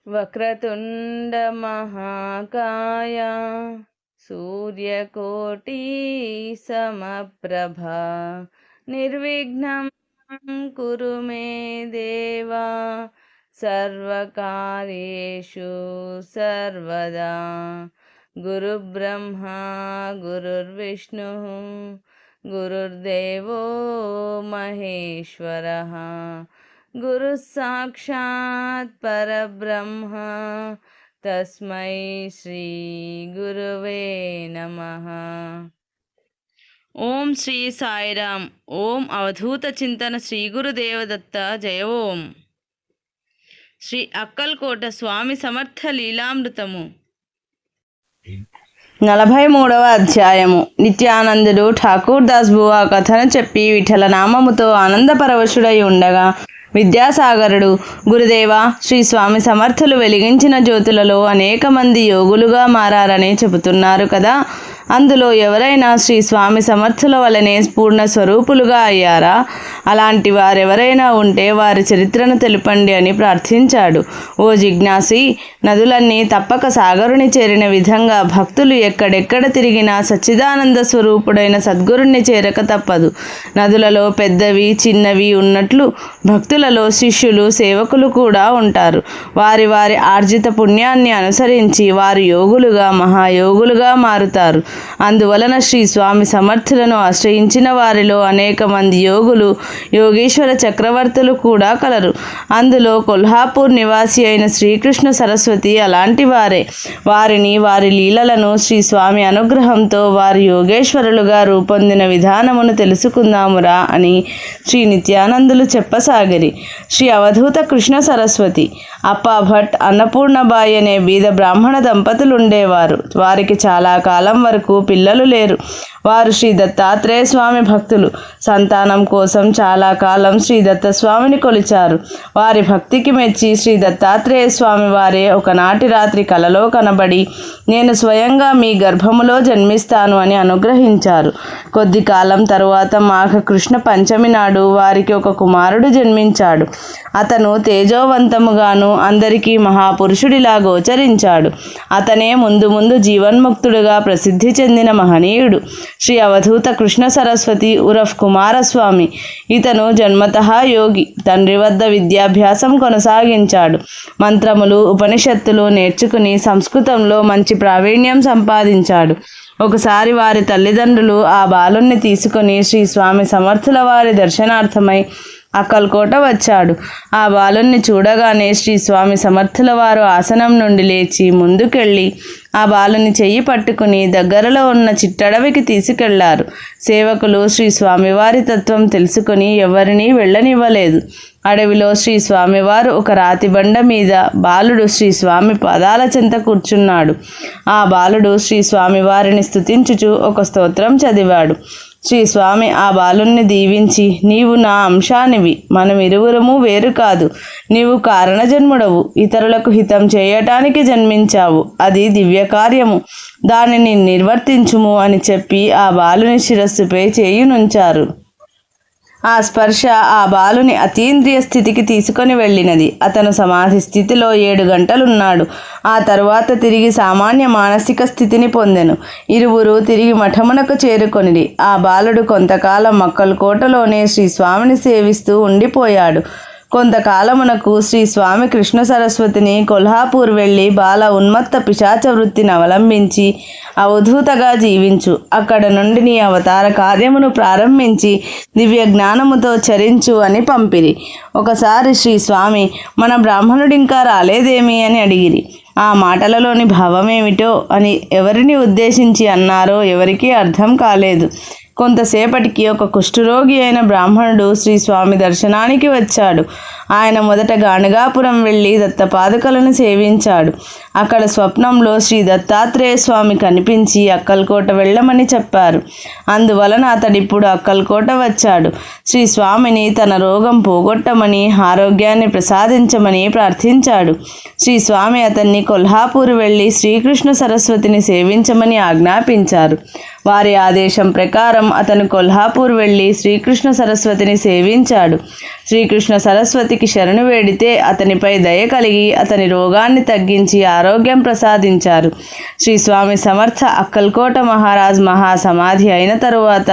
వక్రతుండ మహాకాయ సూర్యకోటి సమప్రభ నిర్విఘ్నం కురు మే దేవా సర్వకార్యేషు సర్వదా. గురుబ్రహ్మా గురుర్విష్ణు గురుర్దేవో మహేశ్వరః గురు సాక్షాత్ పరబ్రహ్మ తస్మై శ్రీ గురువే నమః. ఓం శ్రీ సాయిరామ్. ఓం అవధూత చింతన శ్రీ గురుదేవదత్త జయ. ఓం శ్రీ అక్కల్కోట స్వామి సమర్థ లీలామృతము 43వ అధ్యాయము. నిత్యానందుడు ఠాకూర్ దాస్ బువా కథను చెప్పి విఠల నామముతో ఆనందపరవశుడై ఉండగా విద్యాసాగరుడు, గురుదేవా, శ్రీ స్వామి సమర్థులు వెలిగించిన జ్యోతులలో అనేక మంది యోగులుగా మారారని చెబుతున్నారు కదా, అందులో ఎవరైనా శ్రీ స్వామి సమర్థుల వలనే పూర్ణ స్వరూపులుగా అయ్యారా? అలాంటి వారెవరైనా ఉంటే వారి చరిత్రను తెలుపండి అని ప్రార్థించాడు. ఓ జిజ్ఞాసి, నదులన్నీ తప్పక సాగరుని చేరిన విధంగా భక్తులు ఎక్కడెక్కడ తిరిగినా సచ్చిదానంద స్వరూపుడైన సద్గురుణ్ణి చేరక తప్పదు. నదులలో పెద్దవి చిన్నవి ఉన్నట్లు భక్తులలో శిష్యులు సేవకులు కూడా ఉంటారు. వారి వారి ఆర్జిత పుణ్యాన్ని అనుసరించి వారు యోగులుగా మహాయోగులుగా మారుతారు. అందువలన శ్రీ స్వామి సమర్థులను ఆశ్రయించిన వారిలో అనేక మంది యోగులు, యోగేశ్వర చక్రవర్తులు కూడా కలరు. అందులో కొల్హాపూర్ నివాసి అయిన శ్రీకృష్ణ సరస్వతి అలాంటి వారే. వారిని, వారి లీలలను శ్రీ స్వామి అనుగ్రహంతో వారి యోగేశ్వరులుగా రూపొందిన విధానమును తెలుసుకుందామురా అని శ్రీ నిత్యానందులు చెప్పసాగిరి. శ్రీ అవధూత కృష్ణ సరస్వతి, అప్పా భట్, అన్నపూర్ణబాయి అనే బీద బ్రాహ్మణ దంపతులుండేవారు. వారికి చాలా కాలం వరకు పిల్లలు లేరు. వారు శ్రీ దత్తాత్రేయ స్వామి భక్తులు. సంతానం కోసం చాలా కాలం శ్రీ దత్తస్వామిని కొలిచారు. వారి భక్తికి మెచ్చి శ్రీ దత్తాత్రేయ స్వామి వారే ఒకనాటి రాత్రి కలలో కనబడి, నేను స్వయంగా మీ గర్భములో జన్మిస్తాను అని అనుగ్రహించారు. కొద్ది కాలం తరువాత మాఘ కృష్ణ పంచమి నాడు వారికి ఒక కుమారుడు జన్మించాడు. అతను తేజోవంతముగాను అందరికీ మహాపురుషుడిలా గోచరించాడు. అతనే ముందు ముందు జీవన్ముక్తుడుగా ప్రసిద్ధి చెందిన మహనీయుడు శ్రీ అవధూత కృష్ణ సరస్వతి ఉరఫ్ కుమారస్వామి. ఇతను జన్మతః యోగి. తండ్రి వద్ద విద్యాభ్యాసం కొనసాగించాడు. మంత్రములు, ఉపనిషత్తులు నేర్చుకుని సంస్కృతంలో మంచి ప్రావీణ్యం సంపాదించాడు. ఒకసారి వారి తల్లిదండ్రులు ఆ బాలుణ్ణి తీసుకుని శ్రీ స్వామి సమర్థుల వారి దర్శనార్థమై అక్కల్కోట వచ్చాడు. ఆ బాలుణ్ణి చూడగానే శ్రీ స్వామి సమర్థుల వారు ఆసనం నుండి లేచి ముందుకెళ్ళి ఆ బాలుని చెయ్యి పట్టుకుని దగ్గరలో ఉన్న చిట్టడవికి తీసుకెళ్లారు. సేవకులు శ్రీ స్వామివారి తత్వం తెలుసుకుని ఎవరినీ వెళ్ళనివ్వలేదు. అడవిలో శ్రీ స్వామివారు ఒక రాతి బండ మీద, బాలుడు శ్రీ స్వామి పాదాల చెంత కూర్చున్నాడు. ఆ బాలుడు శ్రీ స్వామివారిని స్తుతించుచు ఒక స్తోత్రం చదివాడు. శ్రీ స్వామి ఆ బాలుణ్ణి దీవించి, నీవు నా అంశానివి, మనమిరువురము వేరు కాదు, నీవు కారణజన్ముడవు, ఇతరులకు హితం చేయటానికి జన్మించావు, అది దివ్య కార్యము, దానిని నిర్వర్తించుము అని చెప్పి ఆ బాలుని శిరస్సుపై చేయునుంచారు. ఆ స్పర్శ ఆ బాలుని అతీంద్రియ స్థితికి తీసుకొని వెళ్ళినది. అతను సమాధి స్థితిలో 7 గంటలున్నాడు. ఆ తరువాత తిరిగి సామాన్య మానసిక స్థితిని పొందెను. ఇరువురు తిరిగి మఠమునకు చేరుకొనిది. ఆ బాలుడు కొంతకాలం అక్కల్కోటలోనే శ్రీ స్వామిని సేవిస్తూ ఉండిపోయాడు. కొంతకాలమునకు శ్రీ స్వామి కృష్ణ సరస్వతిని కొల్హాపూర్ వెళ్ళి బాల ఉన్మత్త పిశాచ వృత్తిని అవలంబించి అవధూతగా జీవించు, అక్కడ నుండి నీ అవతార కార్యమును ప్రారంభించి దివ్య జ్ఞానముతో చరించు అని పంపిరి. ఒకసారి శ్రీ స్వామి, మన బ్రాహ్మణుడింకా రాలేదేమి అని అడిగిరి. ఆ మాటలలోని భావమేమిటో అని ఎవరిని ఉద్దేశించి అన్నారో ఎవరికీ అర్థం కాలేదు. కొంతసేపటికి ఒక కుష్ఠరోగి అయిన బ్రాహ్మణుడు శ్రీ స్వామి దర్శనానికి వచ్చాడు. ఆయన మొదట గాణగాపురం వెళ్ళి దత్తపాదుకలను సేవించాడు. అక్కడ స్వప్నంలో శ్రీ దత్తాత్రేయ స్వామి కనిపించి అక్కల్కోట వెళ్ళమని చెప్పారు. అందువలన అతడిప్పుడు అక్కల్కోట వచ్చాడు. శ్రీ స్వామిని తన రోగం పోగొట్టమని, ఆరోగ్యాన్ని ప్రసాదించమని ప్రార్థించాడు. శ్రీ స్వామి అతన్ని కొల్హాపూర్ వెళ్ళి శ్రీకృష్ణ సరస్వతిని సేవించమని ఆజ్ఞాపించారు. వారి ఆదేశం ప్రకారం అతను కొల్హాపూర్ వెళ్ళి శ్రీకృష్ణ సరస్వతిని సేవించాడు. శ్రీకృష్ణ సరస్వతికి శరణు వేడితే అతనిపై దయ కలిగి అతని రోగాన్ని తగ్గించి ఆరోగ్యం ప్రసాదించారు. శ్రీ స్వామి సమర్థ అక్కల్కోట మహారాజ్ మహాసమాధి అయిన తరువాత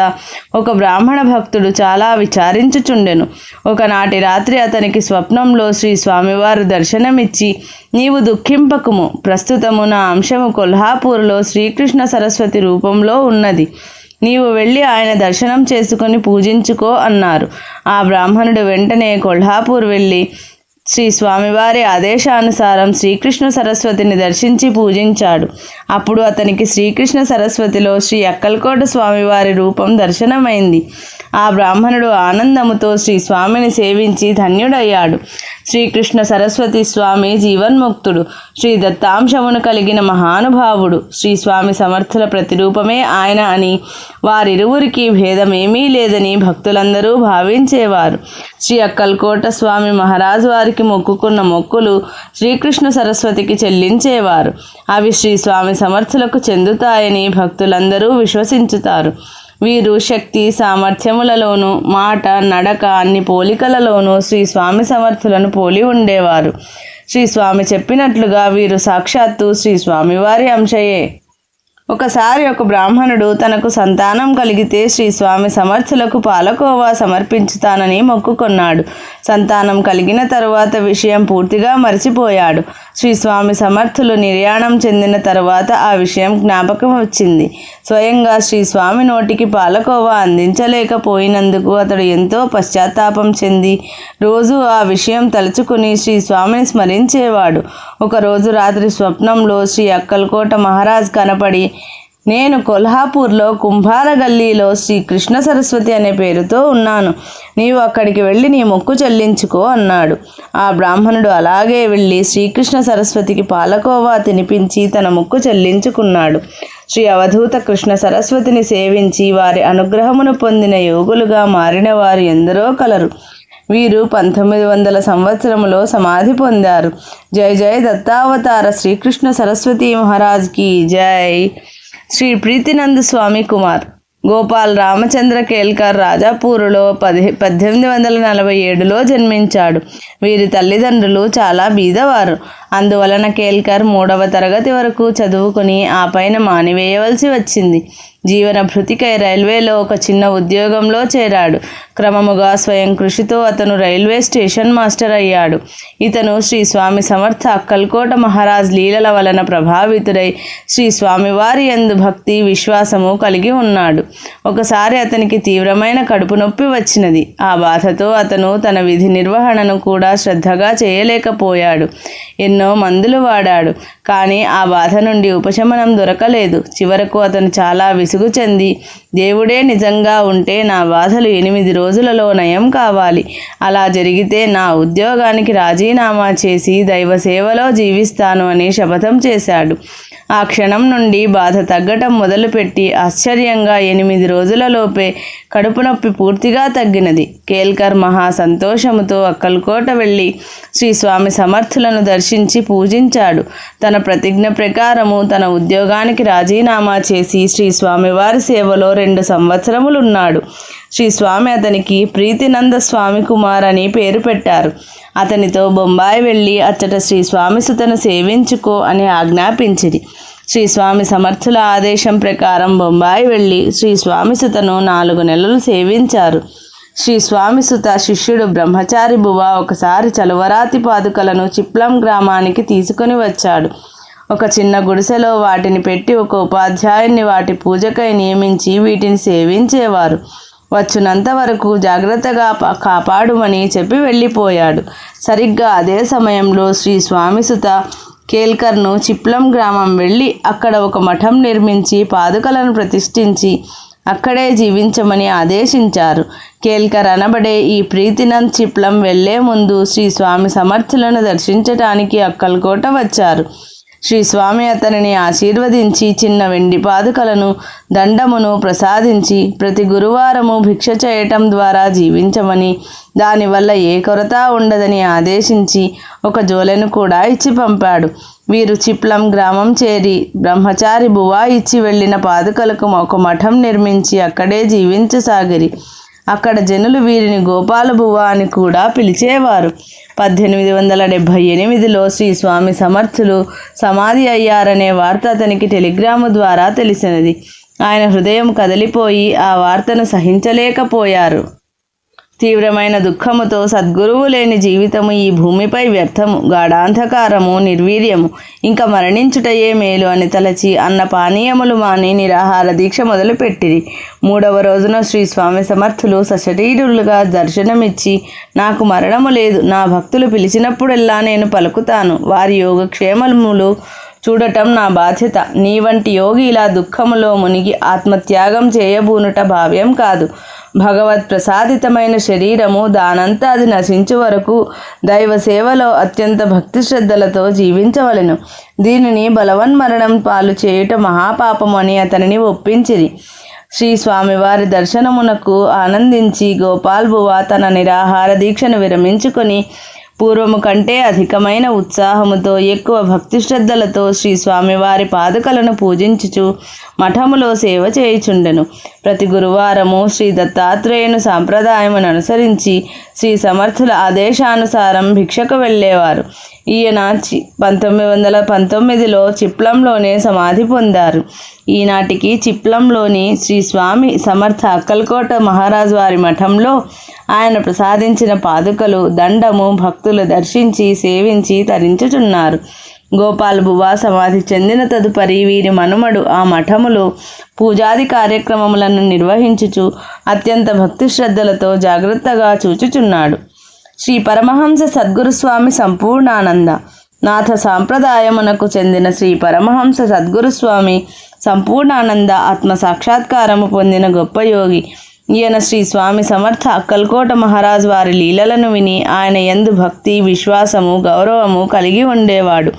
ఒక బ్రాహ్మణ భక్తుడు చాలా విచారించుచుండెను. ఒకనాటి రాత్రి అతనికి స్వప్నంలో శ్రీ స్వామివారు దర్శనమిచ్చి, నీవు దుఃఖింపకుము, ప్రస్తుతము నా అంశము కొల్హాపూర్లో శ్రీకృష్ణ సరస్వతి రూపంలో ఉన్నది. నీవు వెళ్ళి ఆయన దర్శనం చేసుకొని పూజించుకో అన్నారు. ఆ బ్రాహ్మణుడు వెంటనే కొల్హాపూర్ వెళ్ళి శ్రీ స్వామివారి ఆదేశానుసారం శ్రీకృష్ణ సరస్వతిని దర్శించి పూజించాడు. అప్పుడు అతనికి శ్రీకృష్ణ సరస్వతిలో శ్రీ అక్కల్కోట స్వామివారి రూపం దర్శనమైంది. ఆ బ్రాహ్మణుడు ఆనందముతో శ్రీ స్వామిని సేవించి ధన్యుడయ్యాడు. శ్రీకృష్ణ సరస్వతి స్వామి జీవన్ముక్తుడు, శ్రీ దత్తాంశమును కలిగిన మహానుభావుడు. శ్రీ స్వామి సమర్థుల ప్రతిరూపమే ఆయన అని, వారిరువురికి భేదమేమీ లేదని భక్తులందరూ భావించేవారు. శ్రీ అక్కల్కోట స్వామి మహారాజు వారికి మొక్కుకున్న మొక్కులు శ్రీకృష్ణ సరస్వతికి చెల్లించేవారు. అవి శ్రీ స్వామి సమర్థులకు చెందుతాయని భక్తులందరూ విశ్వసించుతారు. వీరు శక్తి సామర్థ్యములలోనూ మాట నడక అన్ని పోలికలలోనూ శ్రీ స్వామి సమర్థులను పోలి ఉండేవారు. శ్రీ స్వామి చెప్పినట్లుగా వీరు సాక్షాత్తు శ్రీ స్వామివారి అంశయే. ఒకసారి ఒక బ్రాహ్మణుడు తనకు సంతానం కలిగితే శ్రీ స్వామి సమర్థులకు పాలకోవా సమర్పించుతానని మొక్కుకొన్నాడు. సంతానం కలిగిన తరువాత విషయం పూర్తిగా మర్చిపోయాడు. శ్రీ స్వామి సమర్థులు నిర్యాణం చెందిన తరువాత ఆ విషయం జ్ఞాపకం వచ్చింది. స్వయంగా శ్రీ స్వామి నోటికి పాలకోవా అందించలేకపోయినందుకు అతడు ఎంతో పశ్చాత్తాపం చెంది రోజు ఆ విషయం తలుచుకుని శ్రీ స్వామిని స్మరించేవాడు. ఒకరోజు రాత్రి స్వప్నంలో శ్రీ అక్కల్కోట మహారాజ్ కనపడి, నేను కొల్హాపూర్లో కుంభార గల్లీలో శ్రీ కృష్ణ సరస్వతి అనే పేరుతో ఉన్నాను. నీవు అక్కడికి వెళ్ళి నీ మొక్కు చెల్లించుకో అన్నాడు. ఆ బ్రాహ్మణుడు అలాగే వెళ్ళి శ్రీకృష్ణ సరస్వతికి పాలకోవా తినిపించి తన మొక్కు చెల్లించుకున్నాడు. శ్రీ అవధూత కృష్ణ సరస్వతిని సేవించి వారి అనుగ్రహమును పొందిన యోగులుగా మారిన వారు ఎందరో కలరు. వీరు 1900 సంవత్సరములో సమాధి పొందారు. జై జై దత్తావతార శ్రీకృష్ణ సరస్వతి మహారాజ్కి జై. శ్రీ ప్రీతినంద్ స్వామి కుమార్ గోపాల్ రామచంద్ర కేల్కర్ రాజాపూర్లో 1847లో జన్మించాడు. వీరి తల్లిదండ్రులు చాలా బీదవారు. అందువలన కేల్కర్ 3వ తరగతి వరకు చదువుకుని ఆ పైన మానివేయవలసి వచ్చింది. జీవన భృతికై రైల్వేలో ఒక చిన్న ఉద్యోగంలో చేరాడు. క్రమముగా స్వయం కృషితో అతను రైల్వే స్టేషన్ మాస్టర్ అయ్యాడు. ఇతను శ్రీ స్వామి సమర్థ అక్కల్కోట మహారాజ్ లీలల వలన ప్రభావితుడై శ్రీ స్వామివారి యందు భక్తి విశ్వాసము కలిగి ఉన్నాడు. ఒకసారి అతనికి తీవ్రమైన కడుపు నొప్పి వచ్చినది. ఆ బాధతో అతను తన విధి నిర్వహణను కూడా శ్రద్ధగా చేయలేకపోయాడు. ఎన్నో మందులు వాడాడు. కానీ ఆ బాధ నుండి ఉపశమనం దొరకలేదు. చివరకు అతను చాలా విసుగు చెంది, దేవుడే నిజంగా ఉంటే నా బాధలు 8 రోజులలో నయం కావాలి. అలా జరిగితే నా ఉద్యోగానికి రాజీనామా చేసి దైవ సేవలో జీవిస్తాను అని శపథం చేశాడు. ఆ క్షణం నుండి బాధ తగ్గటం మొదలుపెట్టి ఆశ్చర్యంగా 8 రోజులలోపే కడుపు నొప్పి పూర్తిగా తగ్గినది. కేల్కర్ మహా సంతోషముతో అక్కల్కోట వెళ్ళి శ్రీ స్వామి సమర్థులను దర్శించి పూజించాడు. తన ప్రతిజ్ఞ ప్రకారము తన ఉద్యోగానికి రాజీనామా చేసి శ్రీ స్వామివారి సేవలో 2 సంవత్సరములున్నాడు. శ్రీ స్వామి అతనికి ప్రీతినంద స్వామి కుమార్ అని పేరు పెట్టారు. అతనితో బొంబాయి వెళ్ళి అచ్చట శ్రీ స్వామి సుతను సేవించుకో అని ఆజ్ఞాపించిరి. శ్రీ స్వామి సమర్థుల ఆదేశం ప్రకారం బొంబాయి వెళ్ళి శ్రీ స్వామి సుతను 4 నెలలు సేవించారు. శ్రీ స్వామి సుత శిష్యుడు బ్రహ్మచారి బువ ఒకసారి చలువరాతి పాదుకలను చిప్లం గ్రామానికి తీసుకుని వచ్చాడు. ఒక చిన్న గుడిసెలో వాటిని పెట్టి ఒక ఉపాధ్యాయుని వాటి పూజకై నియమించి వీటిని సేవించేవారు. వచ్చినంత వరకు జాగ్రత్తగా కాపాడుమని చెప్పి వెళ్ళిపోయాడు. సరిగ్గా అదే సమయంలో శ్రీ స్వామిసుత కేల్కర్ను చిప్లం గ్రామం వెళ్ళి అక్కడ ఒక మఠం నిర్మించి పాదుకలను ప్రతిష్ఠించి అక్కడే జీవించమని ఆదేశించారు. కేల్కర్ అనబడే ఈ ప్రీతినంద్ చిప్లం వెళ్లే ముందు శ్రీ స్వామి సమర్థులను దర్శించటానికి అక్కల్కోట వచ్చారు. శ్రీ స్వామి అతనిని ఆశీర్వదించి చిన్న వెండి పాదుకలను దండమును ప్రసాదించి ప్రతి గురువారము భిక్ష చేయటం ద్వారా జీవించమని, దానివల్ల ఏ కొరత ఉండదని ఆదేశించి ఒక జోలెను కూడా ఇచ్చి పంపాడు. వీరు చిప్లం గ్రామం చేరి బ్రహ్మచారి బువా ఇచ్చి వెళ్ళిన పాదుకలకు ఒక మఠం నిర్మించి అక్కడే జీవించసాగిరి. అక్కడ జనులు వీరిని గోపాల బువ్వ అని కూడా పిలిచేవారు. 1878లో శ్రీ స్వామి సమర్థులు సమాధి అయ్యారనే వార్త అతనికి టెలిగ్రాము ద్వారా తెలిసినది. ఆయన హృదయం కదిలిపోయి ఆ వార్తను సహించలేకపోయారు. తీవ్రమైన దుఃఖముతో సద్గురువు లేని జీవితము ఈ భూమిపై వ్యర్థము, గాఢాంధకారము, నిర్వీర్యము, ఇంకా మరణించుటయే మేలు అని తలచి అన్న పానీయములు మాని నిరాహార దీక్ష మొదలుపెట్టిరి. 3వ రోజున శ్రీ స్వామి సమర్థులు సశరీరులుగా దర్శనమిచ్చి, నాకు మరణము లేదు, నా భక్తులు పిలిచినప్పుడెల్లా నేను పలుకుతాను, వారి యోగక్షేమములు చూడటం నా బాధ్యత. నీ వంటి యోగి ఇలా దుఃఖములో మునిగి ఆత్మత్యాగం చేయబూనుట భావ్యం కాదు. భగవత్ ప్రసాదితమైన శరీరము దానంతా అది నశించు వరకు దైవ సేవలో అత్యంత భక్తి శ్రద్ధలతో జీవించవలెను. దీనిని బలవన్మరణం పాలు చేయుట మహాపాపము అని అతనిని ఒప్పించిరి. శ్రీ స్వామివారి దర్శనమునకు ఆనందించి గోపాల్ బువా తన నిరాహార దీక్షను విరమించుకొని పూర్వము కంటే అధికమైన ఉత్సాహముతో ఎక్కువ భక్తి శ్రద్ధలతో శ్రీ స్వామివారి పాదుకలను పూజించుచు మఠములో సేవ చేయుచుండెను. ప్రతి గురువారము శ్రీ దత్తాత్రేయుని సాంప్రదాయమును అనుసరించి శ్రీ సమర్థుల ఆదేశానుసారం భిక్షకు వెళ్ళేవారు. ఈయన 1919లో చిప్లంలోనే సమాధి పొందారు. ఈనాటికి చిప్లంలోని శ్రీ స్వామి సమర్థ అక్కల్కోట మహారాజు వారి మఠంలో ఆయన ప్రసాదించిన పాదుకలు, దండము భక్తులు దర్శించి సేవించి తరించుచున్నారు. గోపాల్ బువా సమాధి చెందిన తదుపరి వీరి మనుమడు ఆ మఠములో పూజాది కార్యక్రమములను నిర్వహించుచు అత్యంత భక్తి శ్రద్ధలతో జాగ్రత్తగా చూచుచున్నాడు. శ్రీ పరమహంస సద్గురుస్వామి సంపూర్ణానంద నాథ సాంప్రదాయమునకు చెందిన శ్రీ పరమహంస సద్గురుస్వామి సంపూర్ణానంద ఆత్మ సాక్షాత్కారము పొందిన గొప్ప యోగి. ఈయన శ్రీ స్వామి సమర్థ అక్కల్కోట మహారాజు వారి లీలలను విని ఆయన యందు భక్తి, విశ్వాసము, గౌరవము కలిగి ఉండేవాడు.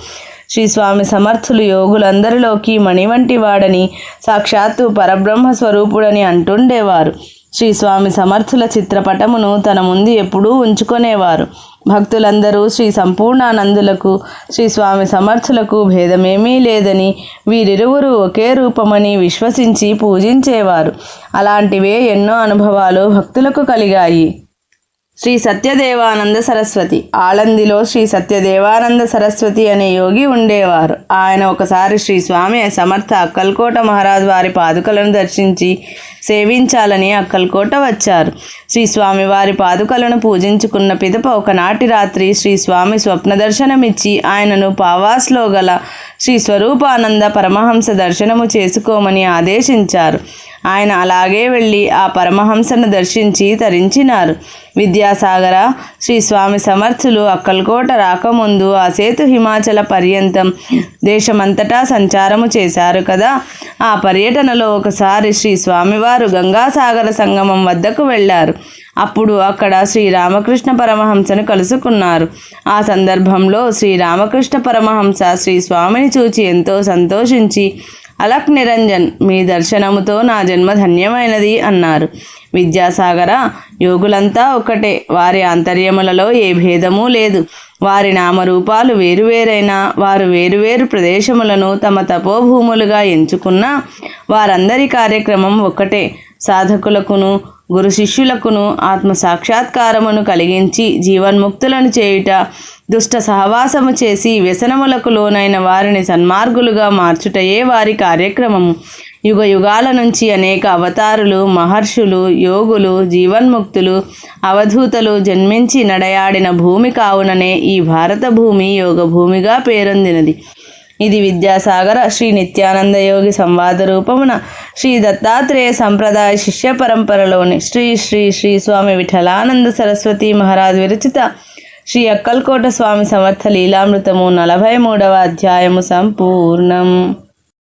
శ్రీ స్వామి సమర్థులు యోగులందరిలోకి మణి వంటి వాడని, సాక్షాత్తు పరబ్రహ్మ స్వరూపుడని అంటుండేవారు. శ్రీ స్వామి సమర్థుల చిత్రపటమును తన ముందు ఎప్పుడూ ఉంచుకునేవారు. భక్తులందరూ శ్రీ సంపూర్ణానందులకు, శ్రీ స్వామి సమర్థులకు భేదమేమీ లేదని, వీరిరువురు ఒకే రూపమని విశ్వసించి పూజించేవారు. అలాంటివే ఎన్నో అనుభవాలు భక్తులకు కలిగాయి. శ్రీ సత్యదేవానంద సరస్వతి. ఆళందిలో శ్రీ సత్యదేవానంద సరస్వతి అనే యోగి ఉండేవారు. ఆయన ఒకసారి శ్రీ స్వామి సమర్థ అక్కల్కోట మహారాజు వారి పాదుకలను దర్శించి సేవించాలని అక్కల్కోట వచ్చారు. శ్రీ స్వామి వారి పాదుకలను పూజించుకున్న పిదప ఒకనాటి రాత్రి శ్రీ స్వామి స్వప్న దర్శనమిచ్చి ఆయనను పావాస్లో గల శ్రీ స్వరూపానంద పరమహంస దర్శనము చేసుకోమని ఆదేశించారు. ఆయన అలాగే వెళ్ళి ఆ పరమహంసను దర్శించి తరించినారు. విద్యాసాగర శ్రీ స్వామి సమర్థులు అక్కల్కోట రాకముందు ఆ సేతు హిమాచల పర్యంతం దేశమంతటా సంచారము చేశారు కదా. ఆ పర్యటనలో ఒకసారి శ్రీ స్వామివారు గంగాసాగర సంగమం వద్దకు వెళ్ళారు. అప్పుడు అక్కడ శ్రీరామకృష్ణ పరమహంసను కలుసుకున్నారు. ఆ సందర్భంలో శ్రీరామకృష్ణ పరమహంస శ్రీ స్వామిని చూచి ఎంతో సంతోషించి, అలక్ నిరంజన్, మీ దర్శనముతో నా జన్మ ధన్యమైనది అన్నారు. విద్యాసాగర, యోగులంతా ఒక్కటే, వారి ఆంతర్యములలో ఏ భేదమూ లేదు. వారి నామరూపాలు వేరువేరైనా, వారు వేరువేరు ప్రదేశములను తమ తపోభూములుగా ఎంచుకున్నా వారందరి కార్యక్రమం ఒక్కటే. సాధకులకును గురు శిష్యులకును ఆత్మ సాక్షాత్కారమును కలిగించి జీవన్ముక్తులను చేయుట, దుష్ట సహవాసము చేసి వ్యసనములకు లోనైన వారిని సన్మార్గులుగా మార్చుటయే వారి కార్యక్రమము. యుగ యుగాల నుంచి అనేక అవతారులు, మహర్షులు, యోగులు, జీవన్ముక్తులు, అవధూతలు జన్మించి నడయాడిన భూమి కావుననే ఈ భారత భూమి యోగ భూమిగా పేరొందినది. ఇది విద్యాసాగర శ్రీ నిత్యానంద యోగి సంవాద రూపమున శ్రీ దత్తాత్రేయ సంప్రదాయ శిష్య పరంపరలోని శ్రీ శ్రీ శ్రీ స్వామి విఠలానంద సరస్వతి మహారాజ్ విరచిత శ్రీ అక్కల్కోట స్వామి సమర్థ లీలామృతము 43వ అధ్యాయము సంపూర్ణం.